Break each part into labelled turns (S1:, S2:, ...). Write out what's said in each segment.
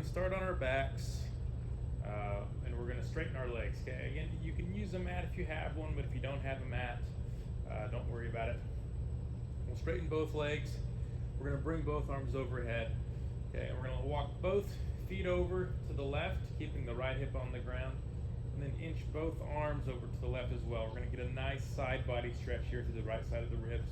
S1: to start on our backs, and we're going to straighten our legs. Okay, again, you can use a mat if you have one, but if you don't have a mat, don't worry about it. We'll straighten both legs. We're going to bring both arms overhead. Okay, and we're going to walk both feet over to the left, keeping the right hip on the ground, and then inch both arms over to the left as well. We're going to get a nice side body stretch here to the right side of the ribs.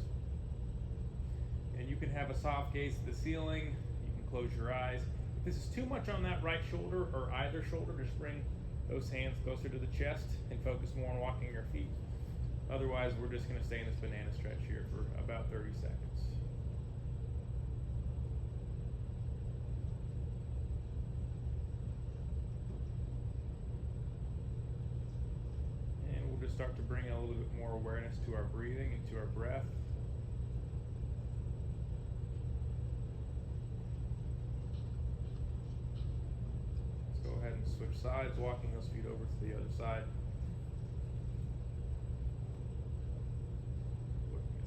S1: And you can have a soft gaze at the ceiling. You can close your eyes. If this is too much on that right shoulder or either shoulder, just bring those hands closer to the chest and focus more on walking your feet. Otherwise, we're just going to stay in this banana stretch here for about 30 seconds. And we'll just start to bring a little bit more awareness to our breathing and to our breath. Let's go ahead and switch sides, walking those feet over to the other side.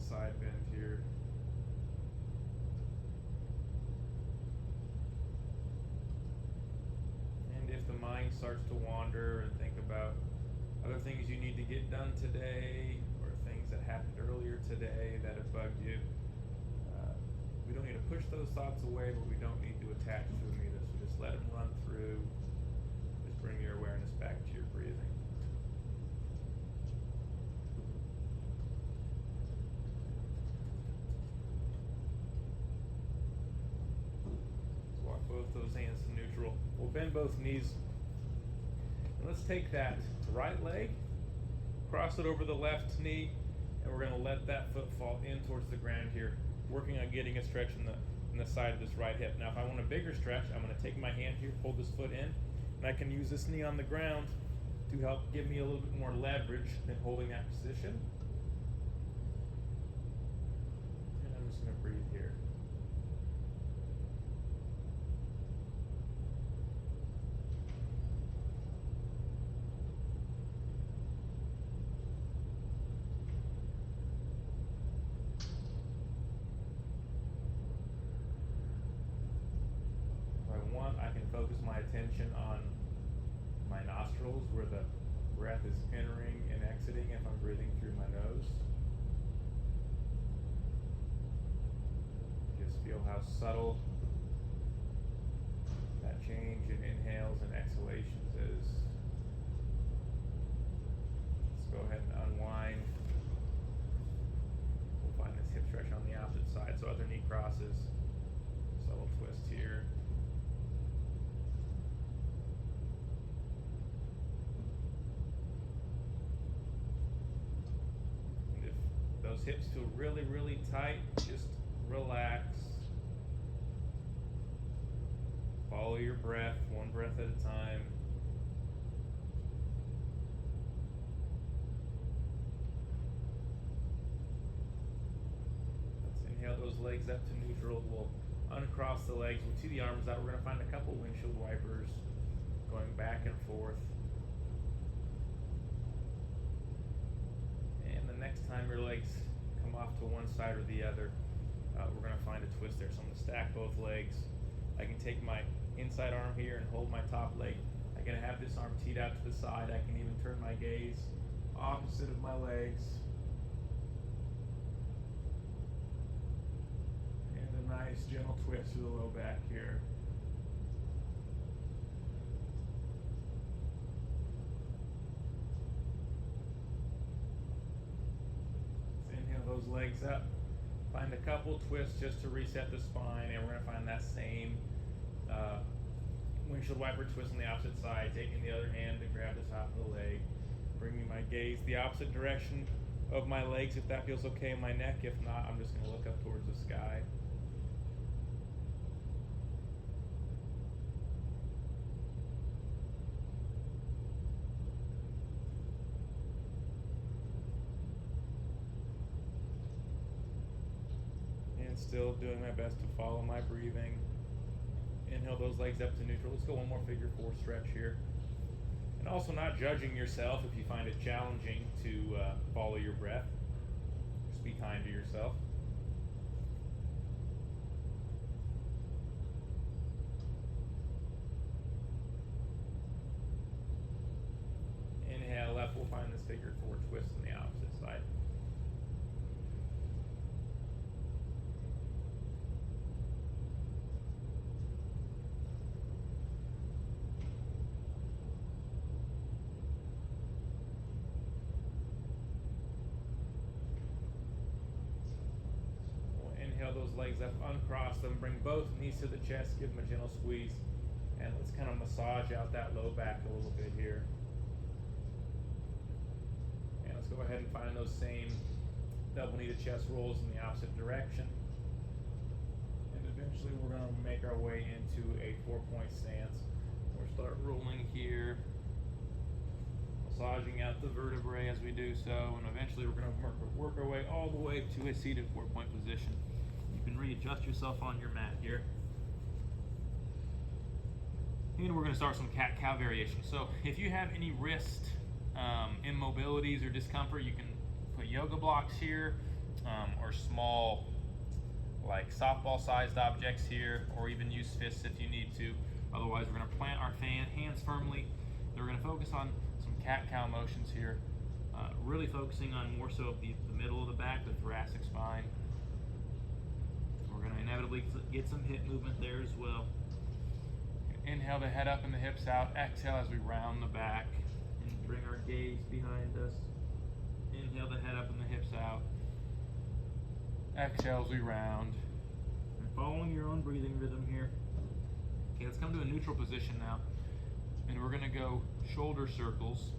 S1: Side bend here. And if the mind starts to wander and think about other things you need to get done today or things that happened earlier today that have bugged you, we don't need to push those thoughts away, but we don't need to attach to them either. So just let them run through. Just bring your awareness back to your breathing. Both those hands to neutral. We'll bend both knees. And let's take that right leg, cross it over the left knee, and we're going to let that foot fall in towards the ground here, working on getting a stretch in the side of this right hip. Now, if I want a bigger stretch, I'm going to take my hand here, pull this foot in, and I can use this knee on the ground to help give me a little bit more leverage than holding that position. And I'm just going to breathe here. I can focus my attention on my nostrils where the breath is entering and exiting if I'm breathing through my nose. Just feel how subtle that change in inhales and exhalations is. Let's go ahead and unwind. We'll find this hip stretch on the opposite side, so other knee crosses. Subtle twist here. Those hips feel really, really tight. Just relax. Follow your breath, one breath at a time. Let's inhale those legs up to neutral. We'll uncross the legs. We'll tee the arms out. We're going to find a couple windshield wipers going back and forth. Next time your legs come off to one side or the other, we're going to find a twist there. So I'm going to stack both legs. I can take my inside arm here and hold my top leg. I'm going to have this arm teed out to the side. I can even turn my gaze opposite of my legs. And a nice gentle twist to the low back here. Those legs up, find a couple twists just to reset the spine, and we're going to find that same windshield wiper twist on the opposite side, taking the other hand to grab the top of the leg, bringing my gaze the opposite direction of my legs if that feels okay in my neck. If not, I'm just going to look up towards the sky. Still doing my best to follow my breathing. Inhale those legs up to neutral. Let's go one more figure four stretch here. And also not judging yourself if you find it challenging to follow your breath. Just be kind to yourself. we'll find this figured forward twist on the opposite side. Inhale those legs up, uncross them, bring both knees to the chest, give them a gentle squeeze, and let's kind of massage out that low back a little bit here. And let's go ahead and find those same double knee to chest rolls in the opposite direction. And eventually we're going to make our way into a 4-point stance. We'll start rolling here, massaging out the vertebrae as we do so, and eventually we're going to work our way all the way to a seated 4-point position. You can readjust yourself on your mat here. And we're going to start some cat-cow variations. So if you have any wrist immobilities or discomfort, you can put yoga blocks here, or small, like softball-sized objects here, or even use fists if you need to. Otherwise, we're going to plant our hands firmly. Then we're going to focus on some cat-cow motions here, really focusing on more so the middle of the back, the thoracic spine. We're going to inevitably get some hip movement there as well. Inhale the head up and the hips out. Exhale as we round the back and bring our gaze behind us. Inhale the head up and the hips out. Exhale as we round. And following your own breathing rhythm here. Okay, let's come to a neutral position now. And we're going to go shoulder circles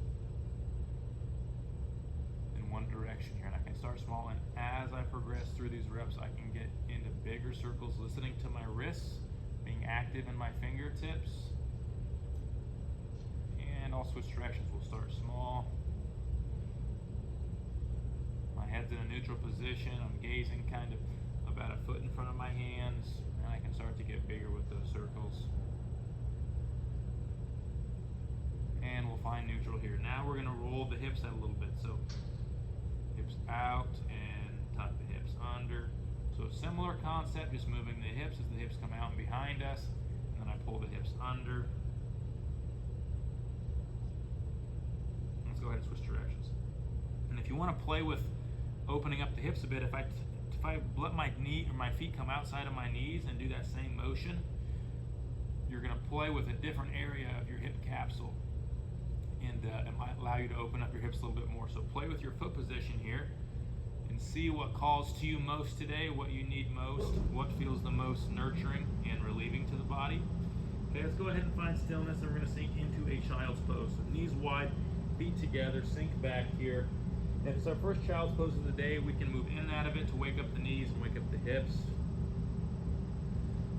S1: in one direction here. And I can start small, and as I progress through these reps, I can get into bigger circles, listening to my wrists, being active in my fingertips. And I'll switch directions. We'll start small. My head's in a neutral position. I'm gazing kind of about a foot in front of my hands, and I can start to get bigger with those circles. And we'll find neutral here. Now we're going to roll the hips out a little bit. So hips out and tuck the hips under. So similar concept, just moving the hips as the hips come out and behind us, and then I pull the hips under. Let's go ahead and switch directions. And if you want to play with opening up the hips a bit, if I let my knee or my feet come outside of my knees and do that same motion, you're going to play with a different area of your hip capsule, and it might allow you to open up your hips a little bit more. So play with your foot position here and see what calls to you most today, what you need most, what feels the most nurturing and relieving to the body. Okay, let's go ahead and find stillness, and we're going to sink into a child's pose. So knees wide, feet together, sink back here. And if it's our first child's pose of the day, we can move in and out of it to wake up the knees and wake up the hips.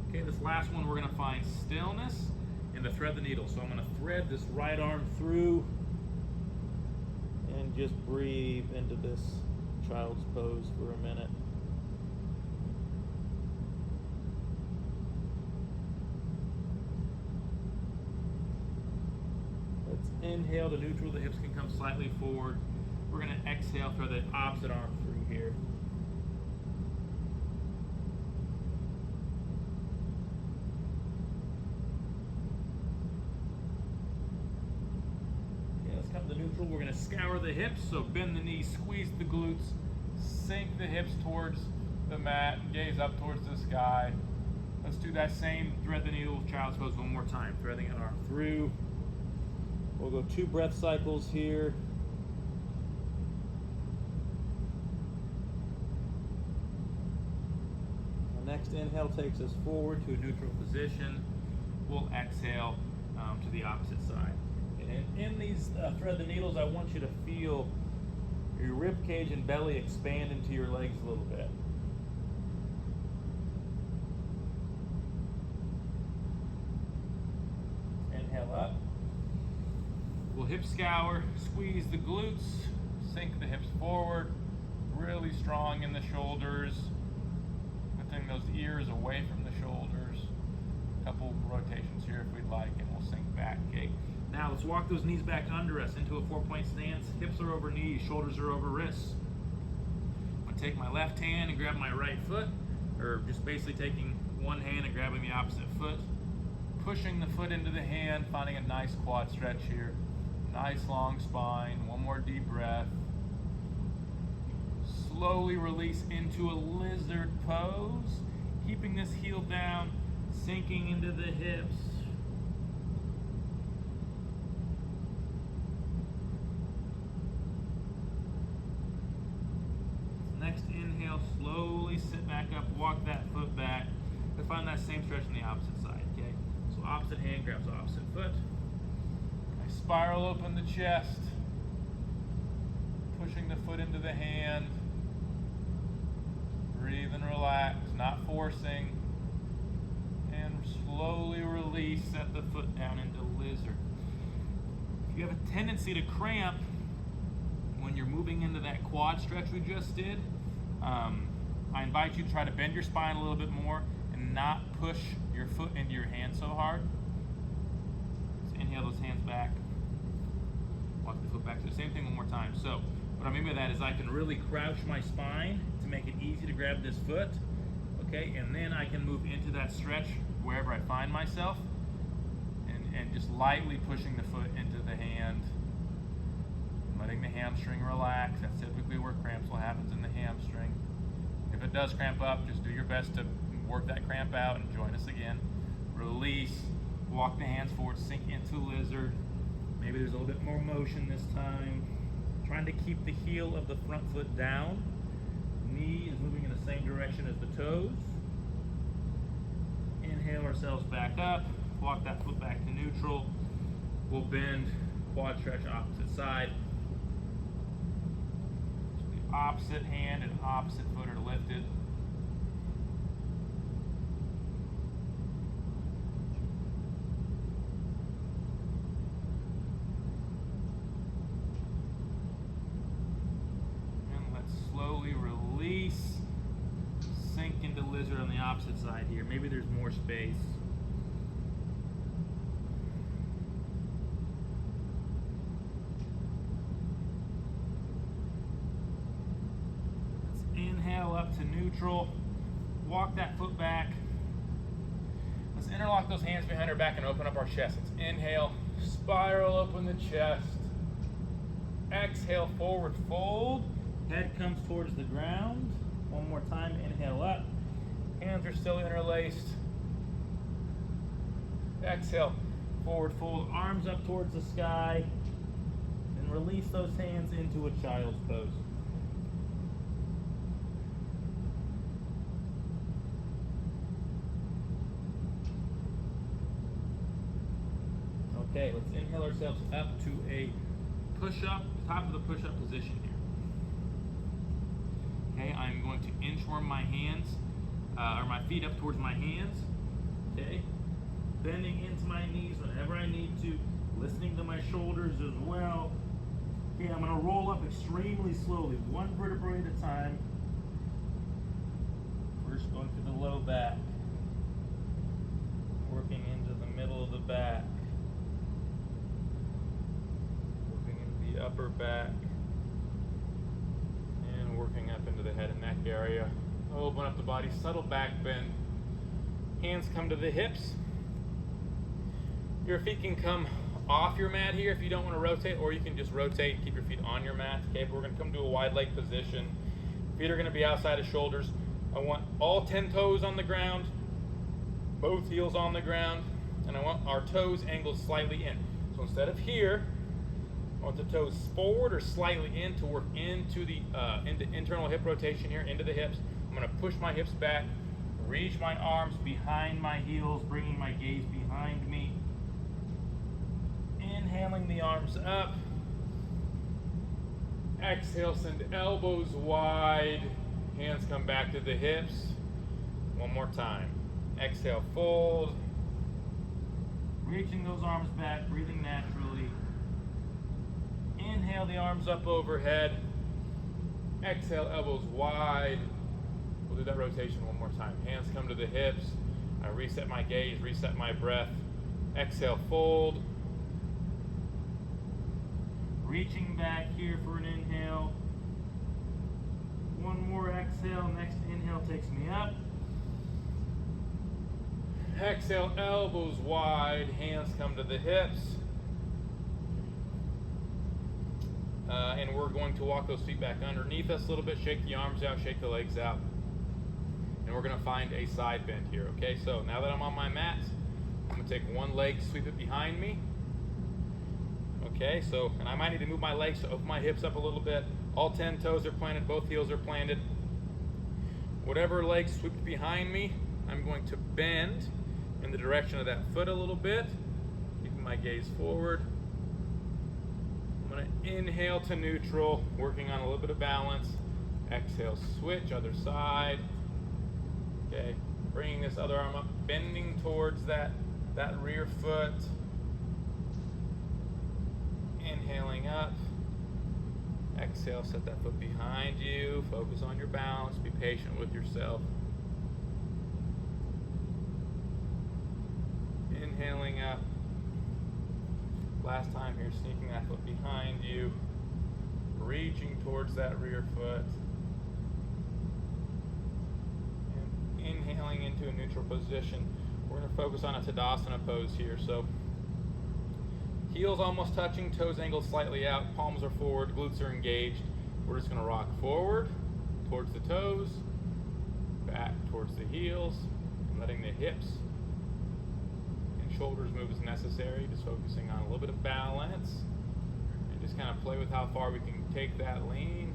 S1: Okay, this last one, we're going to find stillness and to thread the needle. So I'm going to thread this right arm through and just breathe into this child's pose for a minute. Let's inhale to neutral. The hips can come slightly forward. We're going to exhale, throw the opposite arm through here. Okay, let's come to neutral. We're going to scour the hips, so bend the knees, squeeze the glutes, sink the hips towards the mat, gaze up towards the sky. Let's do that same thread the needle child's pose one more time. Threading an arm through. We'll go 2 breath cycles here. The next inhale takes us forward to a neutral position. We'll exhale to the opposite side. And in these thread the needles, I want you to feel your rib cage and belly expand into your legs a little bit. Inhale up. We'll hip scour, squeeze the glutes, sink the hips forward, really strong in the shoulders, lifting those ears away from the shoulders. A couple rotations here if we'd like, and we'll sink back. Okay. Now let's walk those knees back under us into a 4-point stance. Hips are over knees, shoulders are over wrists. I'm going to take my left hand and grab my right foot, or just basically taking one hand and grabbing the opposite foot, pushing the foot into the hand, finding a nice quad stretch here. Nice long spine. One more deep breath. Slowly release into a lizard pose, keeping this heel down, sinking into the hips. Next inhale, slowly sit back up, walk that foot back. Let's find that same stretch on the opposite side, okay? So opposite hand grabs opposite foot. I spiral open the chest, pushing the foot into the hand. Breathe and relax, not forcing. And slowly release, set the foot down into lizard. If you have a tendency to cramp when you're moving into that quad stretch we just did, I invite you to try to bend your spine a little bit more and not push your foot into your hand so hard. Let's inhale those hands back. Walk the foot back. So same thing one more time. So what I mean by that is I can really crouch my spine to make it easy to grab this foot, okay? And then I can move into that stretch wherever I find myself and just lightly pushing the foot into the hand, letting the hamstring relax. That's typically where cramps will happen, in the hamstring. If it does cramp up, just do your best to work that cramp out and join us again. Release, walk the hands forward, sink into lizard. Maybe there's a little bit more motion this time. Trying to keep the heel of the front foot down. Knee is moving in the same direction as the toes. Inhale ourselves back up, walk that foot back to neutral. We'll bend, quad stretch opposite side. The opposite hand and opposite foot are lifted. Slowly release, sink into lizard on the opposite side here. Maybe there's more space. Let's inhale up to neutral. Walk that foot back. Let's interlock those hands behind our back and open up our chest. Let's inhale, spiral open the chest. Exhale, forward fold. Head comes towards the ground. One more time, inhale up. Hands are still interlaced. Exhale, forward fold, arms up towards the sky. And release those hands into a child's pose. Okay, let's inhale ourselves up to a push-up, top of the push-up position here. Okay, I'm going to inchworm my hands, or my feet up towards my hands. Okay, bending into my knees whenever I need to, listening to my shoulders as well. Okay, I'm going to roll up extremely slowly, one vertebrae at a time. First going to the low back, working into the middle of the back, working into the upper back, working up into the head and neck area. Open up the body, subtle back bend. Hands come to the hips. Your feet can come off your mat here if you don't want to rotate, or you can just rotate and keep your feet on your mat. Okay, but we're going to come to a wide leg position. Feet are going to be outside of shoulders. I want all 10 toes on the ground, both heels on the ground, and I want our toes angled slightly in. So instead of here, I want the toes forward or slightly in to work into the into internal hip rotation here, into the hips. I'm going to push my hips back, reach my arms behind my heels, bringing my gaze behind me. Inhaling the arms up. Exhale, send elbows wide. Hands come back to the hips. One more time. Exhale, fold. Reaching those arms back, breathing naturally. Inhale the arms up overhead. Exhale, elbows wide. We'll do that rotation one more time. Hands come to the hips. I reset my gaze, reset my breath. Exhale, fold. Reaching back here for an inhale. One more exhale. Next inhale takes me up. Exhale, elbows wide. Hands come to the hips. and we're going to walk those feet back underneath us a little bit, shake the arms out, shake the legs out, and we're gonna find a side bend here, okay? So now that I'm on my mat, I'm gonna take one leg, sweep it behind me, okay? So, and I might need to move my legs to open my hips up a little bit. All 10 toes are planted, both heels are planted. Whatever leg swept behind me, I'm going to bend in the direction of that foot a little bit, keeping my gaze forward. I'm gonna inhale to neutral, working on a little bit of balance. Exhale, switch, other side. Okay, bringing this other arm up, bending towards that rear foot. Inhaling up. Exhale, set that foot behind you. Focus on your balance, be patient with yourself. Inhaling up. Last time here, sneaking that foot behind you, reaching towards that rear foot, and inhaling into a neutral position. We're going to focus on a Tadasana pose here. So heels almost touching, toes angled slightly out, palms are forward, glutes are engaged. We're just going to rock forward towards the toes, back towards the heels, and letting the hips shoulders move as necessary, just focusing on a little bit of balance and just kind of play with how far we can take that lean.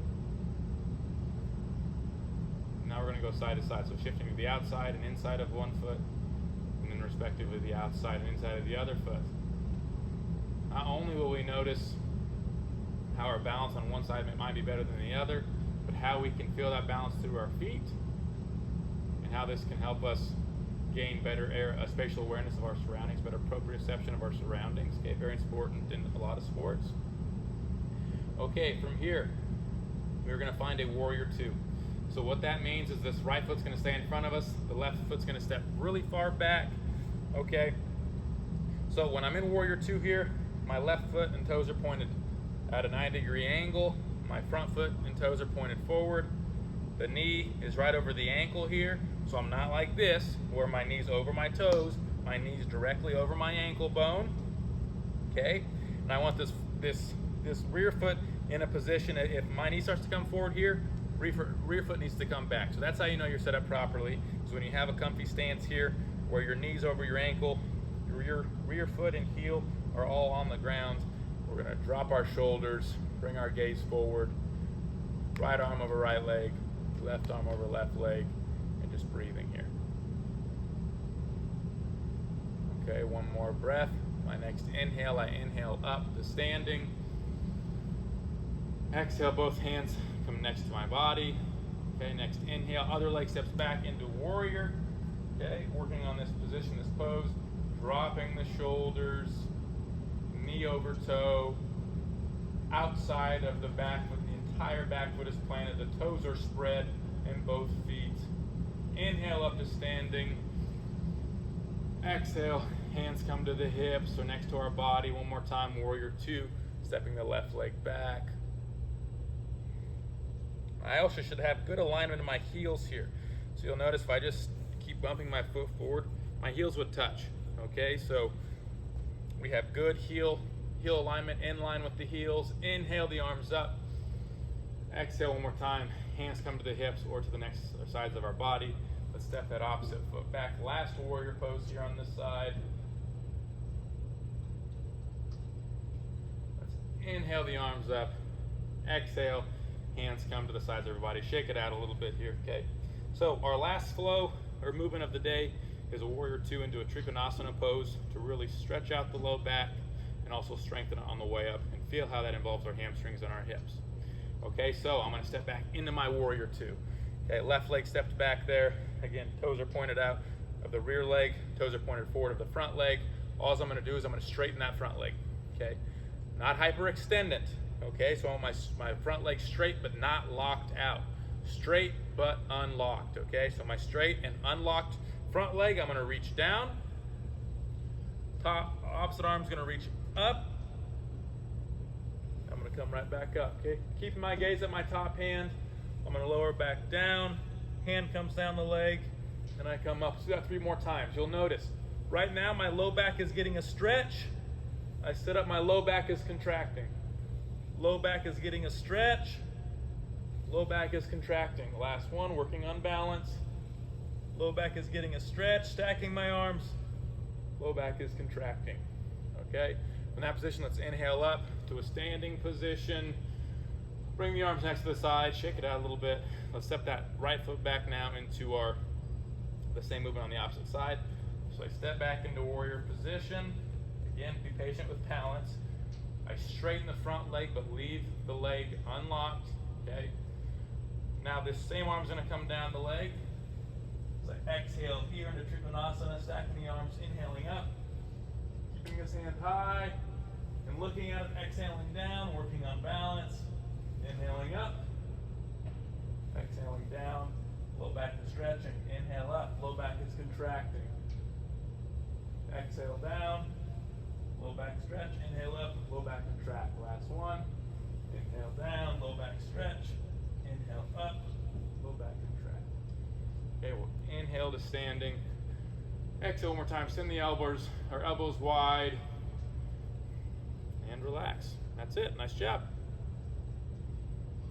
S1: Now we're going to go side to side, so shifting to the outside and inside of one foot, and then respectively the outside and inside of the other foot. Not only will we notice how our balance on one side might be better than the other, but how we can feel that balance through our feet, and how this can help us gain better spatial awareness of our surroundings, better proprioception of our surroundings. Okay, very important in a lot of sports. Okay, from here, we're going to find a warrior two. So what that means is this right foot's going to stay in front of us, the left foot's going to step really far back. Okay, so when I'm in warrior two here, my left foot and toes are pointed at a 90-degree angle. My front foot and toes are pointed forward. The knee is right over the ankle here, so I'm not like this, where my knee's over my toes, my knee's directly over my ankle bone, okay? And I want this rear foot in a position, if my knee starts to come forward here, rear foot needs to come back. So that's how you know you're set up properly. So when you have a comfy stance here, where your knee's over your ankle, your rear foot and heel are all on the ground, we're gonna drop our shoulders, bring our gaze forward, right arm over right leg, left arm over left leg, and just breathing here. Okay, one more breath. My next inhale, I inhale up to standing. Exhale, both hands come next to my body. Okay, next inhale, other leg steps back into warrior. Okay, working on this position, this pose, dropping the shoulders, knee over toe, outside of the back foot, the entire back foot is planted, the toes are spread in both feet. Inhale up to standing. Exhale, hands come to the hips or next to our body. One more time, warrior two, stepping the left leg back. I also should have good alignment in my heels here. So you'll notice if I just keep bumping my foot forward, my heels would touch. Okay, so we have good heel alignment in line with the heels. Inhale the arms up. Exhale one more time. Hands come to the hips or to the next sides of our body. Let's step that opposite foot back. Last warrior pose here on this side. Let's inhale the arms up. Exhale, hands come to the sides of our body. Shake it out a little bit here, okay? So our last flow or movement of the day is a warrior two into a Trikonasana pose to really stretch out the low back and also strengthen it on the way up, and feel how that involves our hamstrings and our hips. Okay, so I'm gonna step back into my warrior two. Okay, left leg stepped back there. Again, toes are pointed out of the rear leg, toes are pointed forward of the front leg. All I'm gonna do is I'm gonna straighten that front leg, okay? Not hyperextended, okay? So I want my front leg straight but not locked out. Straight but unlocked, okay? So my straight and unlocked front leg, I'm gonna reach down. Opposite arm's gonna reach up. I'm gonna come right back up, okay? Keeping my gaze at my top hand. I'm gonna lower back down. Hand comes down the leg, and I come up. So do that 3 more times. You'll notice, right now my low back is getting a stretch. I sit up, my low back is contracting. Low back is getting a stretch. Low back is contracting. Last one, working on balance. Low back is getting a stretch, stacking my arms. Low back is contracting, okay? In that position, let's inhale up to a standing position. Bring the arms next to the side, shake it out a little bit. Let's step that right foot back now into the same movement on the opposite side. So I step back into warrior position. Again, be patient with balance. I straighten the front leg, but leave the leg unlocked, okay? Now this same arm's gonna come down the leg. So I exhale here into Trikonasana, stacking the arms, inhaling up, keeping this hand high, and looking up, exhaling down, working on balance, inhaling up, exhaling down, low back is stretching, inhale up, low back is contracting, exhale down, low back stretch, inhale up, low back contract, last one, inhale down, low back stretch, inhale up, low back contract. Okay, we'll inhale to standing. Exhale one more time, send the elbows wide, and relax. That's it, nice job.